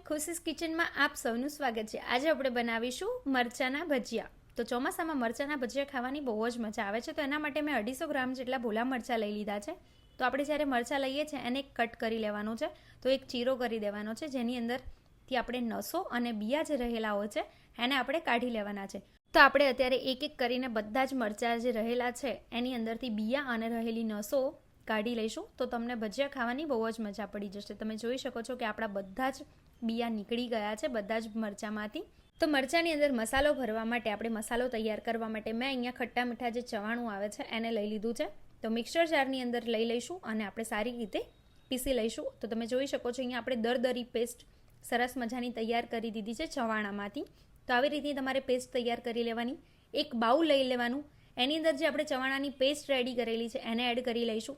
ખુશીસ કિચનમાં આપ સૌનું સ્વાગત છે। આજે આપણે બનાવીશું મરચાના ભજીયા। તો ચોમાસામાં મરચાના ભજીયા ખાવાની બહુ જ મજા આવે છે। તો એના માટે મેં 250 ગ્રામ જેટલા ભોલા મરચાં લઈ લીધા છે। તો આપણે જ્યારે મરચાં લઈએ છીએ એને કટ કરી લેવાનું છે। તો એક ચીરો કરી દેવાનો છે જેની અંદરથી આપણે નસો અને બિયા જે રહેલા હોય છે એને આપણે કાઢી લેવાના છે। તો આપણે અત્યારે એક એક કરીને બધા જ મરચાં જે રહેલા છે એની અંદરથી બિયા અને રહેલી નસો કાઢી લઈશું। તો તમને ભજીયા ખાવાની બહુ જ મજા પડી જશે। તમે જોઈ શકો છો કે આપણા બધા જ બિયા નીકળી ગયા છે બધા જ મરચાંમાંથી। તો મરચાંની અંદર મસાલો ભરવા માટે આપણે મસાલો તૈયાર કરવા માટે મેં અહીંયા ખટ્ટા મીઠા જે ચવાણું આવે છે એને લઈ લીધું છે। તો મિક્સર જારની અંદર લઈ લઈશું અને આપણે સારી રીતે પીસી લઈશું। તો તમે જોઈ શકો છો અહીંયા આપણે દરદરી પેસ્ટ સરસ મજાની તૈયાર કરી દીધી છે ચવાણામાંથી। તો આવી રીતની તમારે પેસ્ટ તૈયાર કરી લેવાની। એક બાઉલ લઈ લેવાનું, એની અંદર જે આપણે ચવાણાની પેસ્ટ રેડી કરેલી છે એને એડ કરી લઈશું।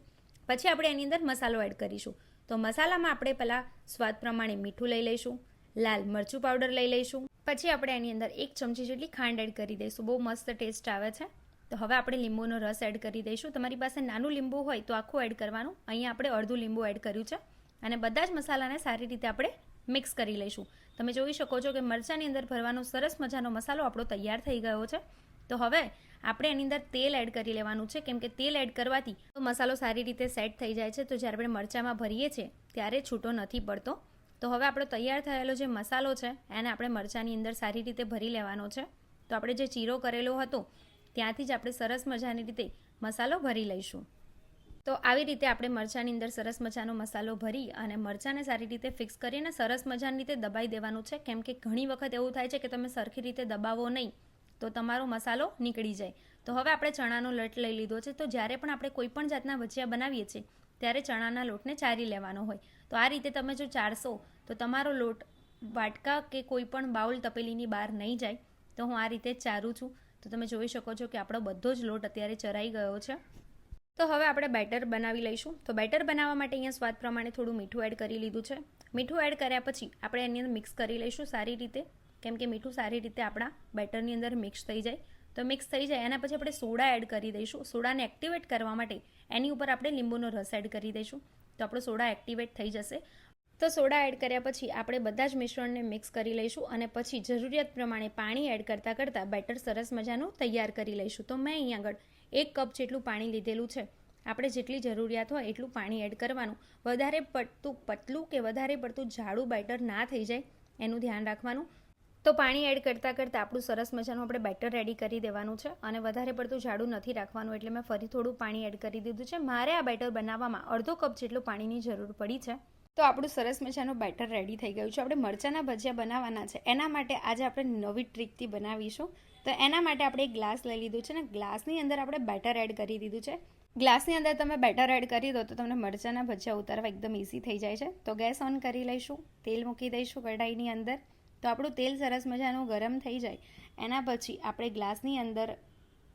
પછી આપણે એની અંદર મસાલો એડ કરીશું। તો મસાલામાં આપણે પહેલાં સ્વાદ પ્રમાણે મીઠું લઈ લઈશું, લાલ મરચું પાવડર લઈ લઈશું, પછી આપણે એની અંદર 1 ચમચી જેટલી ખાંડ એડ કરી દઈશું। બહુ મસ્ત ટેસ્ટ આવે છે। તો હવે આપણે લીંબુનો રસ એડ કરી દઈશું। તમારી પાસે નાનું લીંબુ હોય તો આખું એડ કરવાનું, અહીંયા આપણે અડધું લીંબુ એડ કર્યું છે અને બધા જ મસાલાને સારી રીતે આપણે મિક્સ કરી લઈશું। તમે જોઈ શકો છો કે મરચાંની અંદર ભરવાનો સરસ મજાનો મસાલો આપણો તૈયાર થઈ ગયો છે। તો હવે આપણે એની અંદર તેલ એડ કરી લેવાનું છે, કેમ કે તેલ એડ કરવાથી તો મસાલો સારી રીતે સેટ થઈ જાય છે। તો જ્યારે આપણે મરચાંમાં ભરીએ છીએ ત્યારે છૂટો નથી પડતો। તો હવે આપણો તૈયાર થયેલો જે મસાલો છે એને આપણે મરચાંની અંદર સારી રીતે ભરી લેવાનો છે। તો આપણે જે ચીરો કરેલો હતો ત્યાંથી જ આપણે સરસ મજાની રીતે મસાલો ભરી લઈશું। તો આવી રીતે આપણે મરચાંની અંદર સરસ મજાનો મસાલો ભરી અને મરચાંને સારી રીતે ફિક્સ કરીને સરસ મજાની રીતે દબાઈ દેવાનું છે, કેમ કે ઘણી વખત એવું થાય છે કે તમે સરખી રીતે દબાવો નહીં તો તમારો મસાલો નીકળી જાય। તો હવે આપણે ચણાનો લોટ લઈ લીધો છે। તો જ્યારે પણ આપણે કોઈ પણ જાતના ભજીયા બનાવીએ છીએ ત્યારે ચણાના લોટને ચારી લેવાનો હોય। તો આ રીતે તમે જો ચારશો તો તમારો લોટ વાટકા કે કોઈ પણ બાઉલ તપેલીની બહાર નહીં જાય। તો હું આ રીતે જ ચારું છું। તો તમે જોઈ શકો છો કે આપણો બધો જ લોટ અત્યારે ચરાઈ ગયો છે। તો હવે આપણે બેટર બનાવી લઈશું। તો બેટર બનાવવા માટે અહીંયા સ્વાદ પ્રમાણે થોડું મીઠું એડ કરી લીધું છે। મીઠું એડ કર્યા પછી આપણે એની અંદર મિક્સ કરી લઈશું સારી રીતે, કેમ કે મીઠું સારી રીતે આપણા બેટરની અંદર મિક્સ થઈ જાય। તો મિક્સ થઈ જાય એના પછી આપણે સોડા એડ કરી દઈશું। સોડાને એક્ટિવેટ કરવા માટે એની ઉપર આપણે લીંબુનો રસ એડ કરી દઈશું। તો આપણો સોડા એક્ટિવેટ થઈ જશે। તો સોડા એડ કર્યા પછી આપણે બધા જ મિશ્રણને મિક્સ કરી લઈશું અને પછી જરૂરિયાત પ્રમાણે પાણી એડ કરતાં કરતાં બેટર સરસ મજાનું તૈયાર કરી લઈશું। તો મેં અહીંયા આગળ 1 કપ જેટલું પાણી લીધેલું છે। આપણે જેટલી જરૂરિયાત હોય એટલું પાણી એડ કરવાનું। વધારે પડતું પતલું કે વધારે પડતું જાડું બેટર ના થઈ જાય એનું ધ્યાન રાખવાનું। તો પાણી એડ કરતાં કરતાં આપણું સરસ મજાનું આપણે બેટર રેડી કરી દેવાનું છે અને વધારે પડતું જાડું નથી રાખવાનું, એટલે મેં ફરી થોડું પાણી એડ કરી દીધું છે। મારે આ બેટર બનાવવામાં અડધો કપ જેટલું પાણીની જરૂર પડી છે। તો આપણું સરસ મજાનું બેટર રેડી થઈ ગયું છે। આપણે મરચાંના ભજીયા બનાવવાના છે, એના માટે આજે આપણે નવી ટ્રીકથી બનાવીશું। તો એના માટે આપણે એક ગ્લાસ લઈ લીધું છે ને ગ્લાસની અંદર આપણે બેટર એડ કરી દીધું છે। ગ્લાસની અંદર તમે બેટર એડ કરી દો તો તમને મરચાંના ભજીયા ઉતારવા એકદમ ઇઝી થઈ જાય છે। તો ગેસ ઓન કરી લઈશું, તેલ મૂકી દઈશું કઢાઈની અંદર। તો આપણું તેલ સરસ મજાનું ગરમ થઈ જાય એના પછી આપણે ગ્લાસની અંદર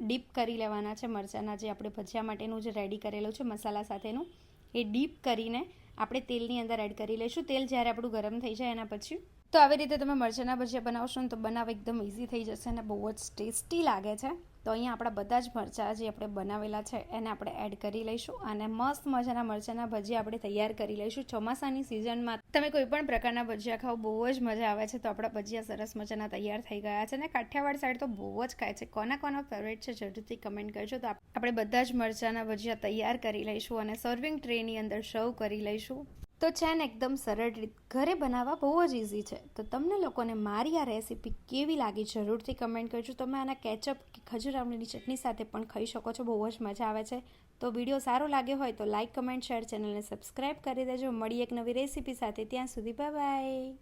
ડીપ કરી લેવાના છે મરચાંના જે આપણે ભજીયા માટેનું જે રેડી કરેલું છે મસાલા સાથેનું, એ ડીપ કરીને આપણે તેલની અંદર એડ કરી લઈશું। તેલ જ્યારે આપણું ગરમ થઈ જાય એના પછી તો આવી રીતે તમે મરચાંના ભજીયા બનાવશો ને તો બનાવવા એકદમ ઇઝી થઈ જશે અને બહુ જ ટેસ્ટી લાગે છે। તો અહીંયા આપણા બધા જ મરચાં જે આપણે બનાવેલા છે એને આપણે એડ કરી લઈશું અને મસ્ત મજાના મરચાંના ભજીયા આપણે તૈયાર કરી લઈશું। ચોમાસાની સિઝનમાં તમે કોઈ પણ પ્રકારના ભજીયા ખાઓ બહુ જ મજા આવે છે। તો આપણા ભજીયા સરસ મજાના તૈયાર થઈ ગયા છે અને કાઠિયાવાડ સાઈડ તો બહુ જ ખાય છે। કોના ફેવરેટ છે જરૂરથી કમેન્ટ કરજો। તો આપણે બધા જ મરચાંના ભજીયા તૈયાર કરી લઈશું અને સર્વિંગ ટ્રેની અંદર સર્વ કરી લઈશું। તો છે ને એકદમ સરળ રીત, ઘરે બનાવવા બહુ જ ઇઝી છે। તો તમને લોકોને મારી આ રેસીપી કેવી લાગી જરૂરથી કમેન્ટ કરજો। તમે આના કેચઅપ કે ખજૂર આમલીની ચટણી સાથે પણ ખાઈ શકો છો, બહુ જ મજા આવે છે। તો વિડીયો સારો લાગ્યો હોય તો લાઇક, કમેન્ટ, શેર, ચેનલને સબસ્ક્રાઈબ કરી દેજો। મળી એક નવી રેસીપી સાથે, ત્યાં સુધી બાય બાય।